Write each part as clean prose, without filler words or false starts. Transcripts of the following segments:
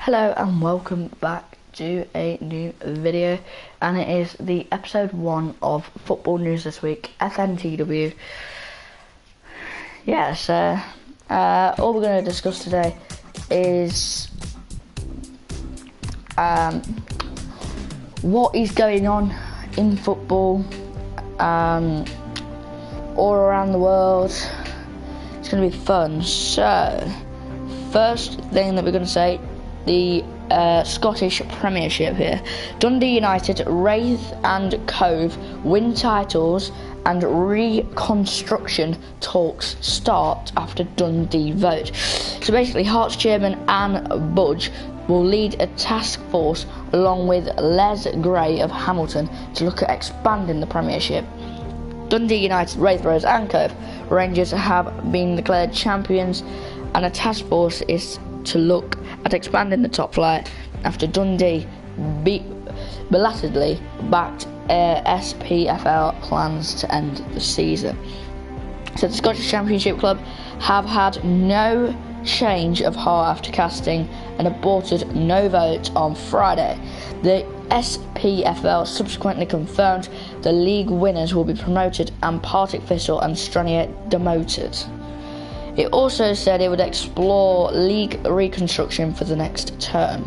Hello and welcome back to a new video, and it is the episode 1 of football news this week, Fntw. All we're going to discuss today is what is going on in football all around the world. It's going to be fun. So, first thing that we're going to say, the Scottish Premiership here. Dundee United, Raith and Cove win titles and reconstruction talks start after Dundee vote. So basically, Hearts chairman Anne Budge will lead a task force along with Les Gray of Hamilton to look at expanding the Premiership. Dundee United, Raith Rovers and Cove Rangers have been declared champions, and a task force is to look at expanding the top flight after Dundee belatedly backed SPFL plans to end the season. So the Scottish Championship club have had no change of heart after casting an aborted no vote on Friday. The SPFL subsequently confirmed the league winners will be promoted and Partick Thistle and Stranraer demoted. It also said it would explore league reconstruction for the next term.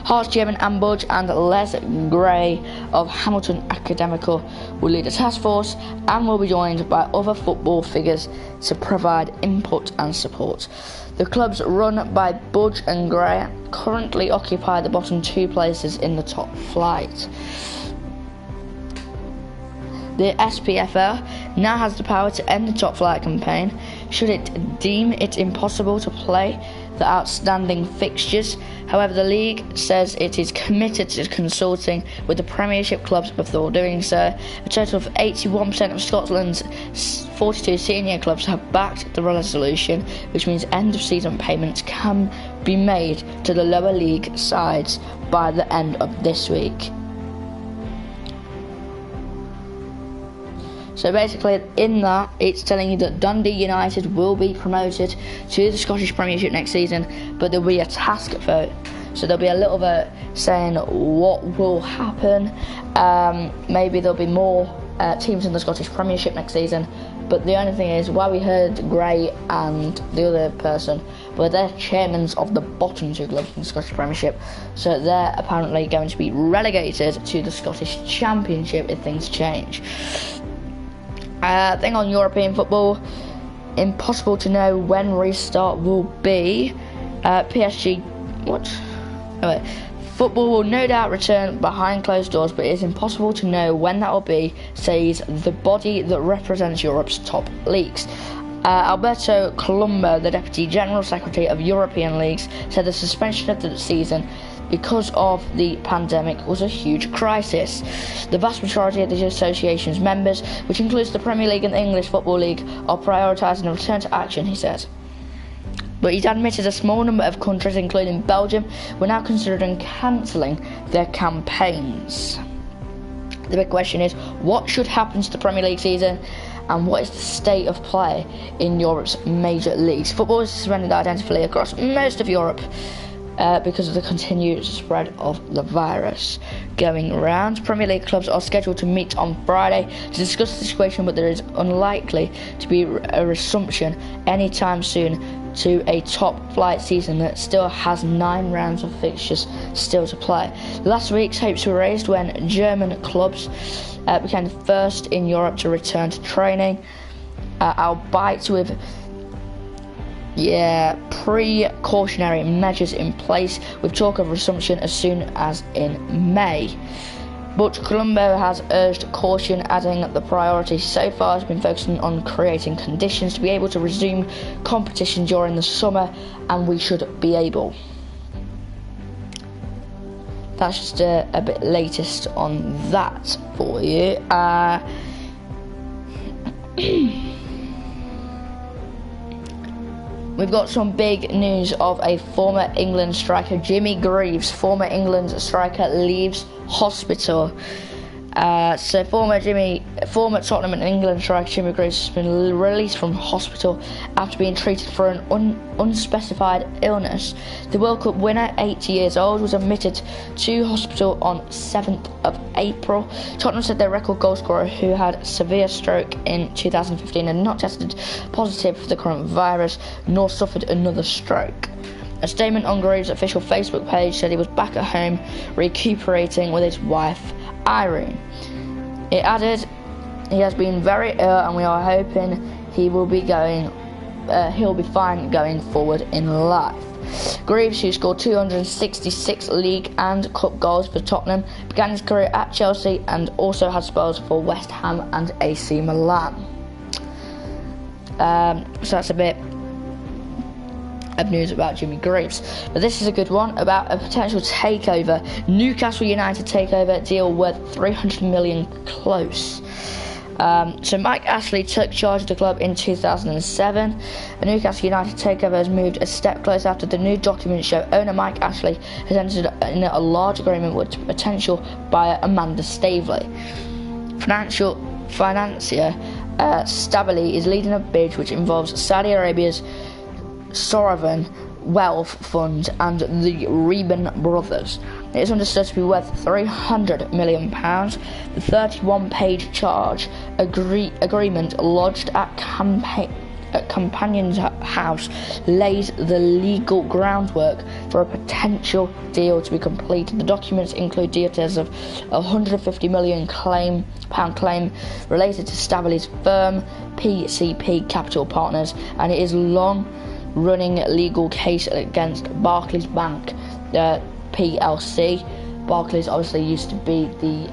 Hearts chairman Anne Budge and Les Gray of Hamilton Academical will lead a task force and will be joined by other football figures to provide input and support. The clubs run by Budge and Gray currently occupy the bottom 2 places in the top flight. The SPFL now has the power to end the top flight campaign should it deem it impossible to play the outstanding fixtures. However, the league says it is committed to consulting with the Premiership clubs before doing so. A total of 81% of Scotland's 42 senior clubs have backed the resolution, which means end of season payments can be made to the lower league sides by the end of this week. So basically, in that, it's telling you that Dundee United will be promoted to the Scottish Premiership next season, but there'll be a task vote. So there'll be a little vote saying what will happen. Maybe there'll be more teams in the Scottish Premiership next season. But the only thing is, while we heard Gray and the other person, but they're chairmen of the bottom 2 clubs in the Scottish Premiership, so they're apparently going to be relegated to the Scottish Championship if things change. Thing on European football, impossible to know when restart will be. Football will no doubt return behind closed doors, but it is impossible to know when that will be, says the body that represents Europe's top leagues. Alberto Colombo, the Deputy General Secretary of European Leagues, said the suspension of the season because of the pandemic was a huge crisis. The vast majority of the association's members, which includes the Premier League and the English Football League, are prioritising a return to action, he said. But he's admitted a small number of countries, including Belgium, were now considering cancelling their campaigns. The big question is, what should happen to the Premier League season, and what is the state of play in Europe's major leagues? Football is suspended identically across most of Europe because of the continued spread of the virus going around. Premier League clubs are scheduled to meet on Friday to discuss the situation, but there is unlikely to be a resumption anytime soon to a top flight season that still has 9 rounds of fixtures still to play. Last week's hopes were raised when German clubs became the first in Europe to return to training, albeit with precautionary measures in place, with talk of resumption as soon as in May. But Colombo has urged caution, adding that the priority so far has been focusing on creating conditions to be able to resume competition during the summer, and we should be able. That's just a bit latest on that for you. We've got some big news of a former England striker, Jimmy Greaves. Former England striker leaves hospital. So former Tottenham and England striker Jimmy Greaves has been released from hospital after being treated for an unspecified illness. The World Cup winner, 80 years old, was admitted to hospital on 7th of April. Tottenham said their record goalscorer, who had severe stroke in 2015, had not tested positive for the coronavirus nor suffered another stroke. A statement on Greaves' official Facebook page said he was back at home recuperating with his wife Irene. It added, "He has been very ill and we are hoping he'll be fine going forward in life." Greaves, who scored 266 league and cup goals for Tottenham, began his career at Chelsea and also had spells for West Ham and AC Milan. So that's a bit of news about Jimmy Greaves. But this is a good one about a potential takeover. Newcastle United takeover deal worth 300 million close. So Mike Ashley took charge of the club in 2007. The Newcastle United takeover has moved a step closer after the new documents show owner Mike Ashley has entered in a large agreement with potential buyer Amanda Staveley. Financier Staveley is leading a bid which involves Saudi Arabia's Sovereign Wealth Fund and the Reuben brothers. It is understood to be worth £300 million. The 31-page charge agreement lodged at Companion's House lays the legal groundwork for a potential deal to be completed. The documents include details of a £150 million claim related to Staveley's firm, PCP Capital Partners, and it is long-running legal case against Barclays Bank, the PLC. Barclays obviously used to be the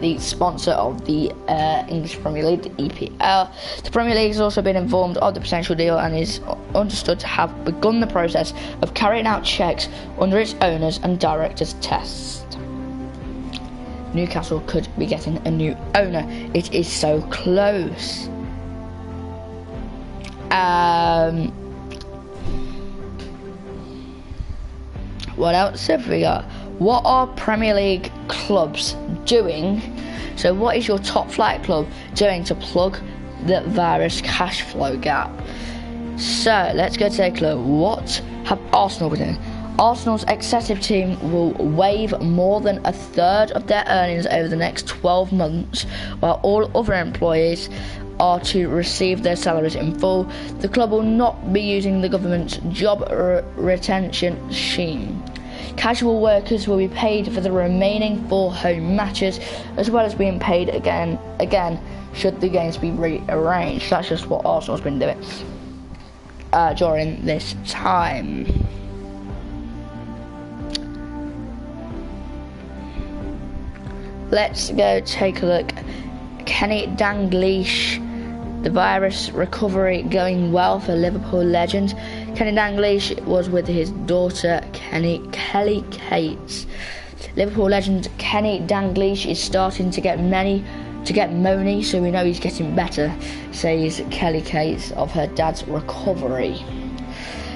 the sponsor of the English Premier League, the EPL. The Premier League has also been informed of the potential deal and is understood to have begun the process of carrying out checks under its owners and directors' tests. Newcastle could be getting a new owner. It is so close. What else have we got? What are Premier League clubs doing? So what is your top flight club doing to plug the virus cash flow gap? So let's go take a look. What have Arsenal been doing? Arsenal's excessive team will waive more than a third of their earnings over the next 12 months, while all other employees are to receive their salaries in full. The club will not be using the government's job retention scheme. Casual workers will be paid for the remaining 4 home matches, as well as being paid again should the games be rearranged. That's just what Arsenal's been doing during this time. Let's go take a look. Kenny Dalglish, the virus recovery going well for Liverpool legend. Kenny Dalglish was with his daughter Kelly Cates. Liverpool legend Kenny Dalglish is starting to get moany, so we know he's getting better, says Kelly Cates of her dad's recovery.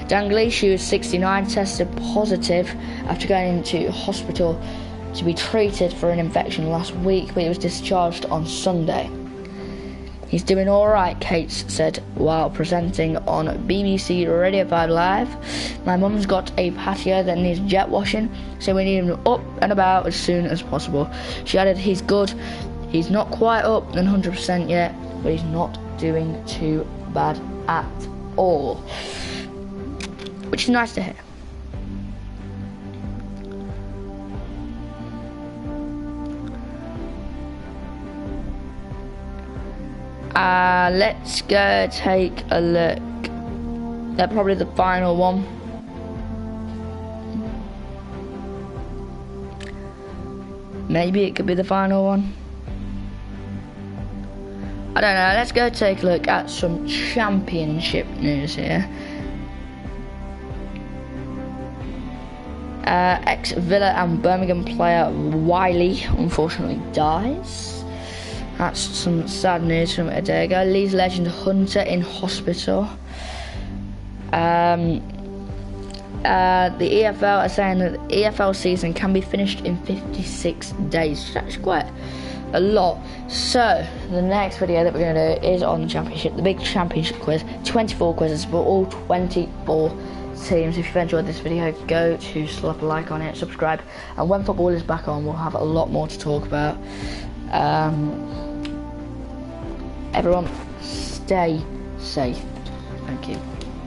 Dalglish, who is 69, tested positive after going into hospital to be treated for an infection last week, but he was discharged on Sunday. He's doing alright, Cates said while presenting on BBC Radio 5 Live. My mum's got a patio that needs jet washing, so we need him up and about as soon as possible. She added, he's good. He's not quite up and 100% yet, but he's not doing too bad at all. Which is nice to hear. Let's go take a look. That's probably the final one. Maybe it could be the final one. I don't know. Let's go take a look at some championship news here. Ex-Villa and Birmingham player Wiley unfortunately dies. That's some sad news from a day ago. Leeds legend Hunter in hospital. the EFL are saying that the EFL season can be finished in 56 days. That's quite a lot. So the next video that we're going to do is on the championship, the big championship quiz. 24 quizzes for all 24 teams. If you've enjoyed this video, go to slap a like on it, subscribe, and when football is back on, we'll have a lot more to talk about. Everyone, stay safe. Thank you.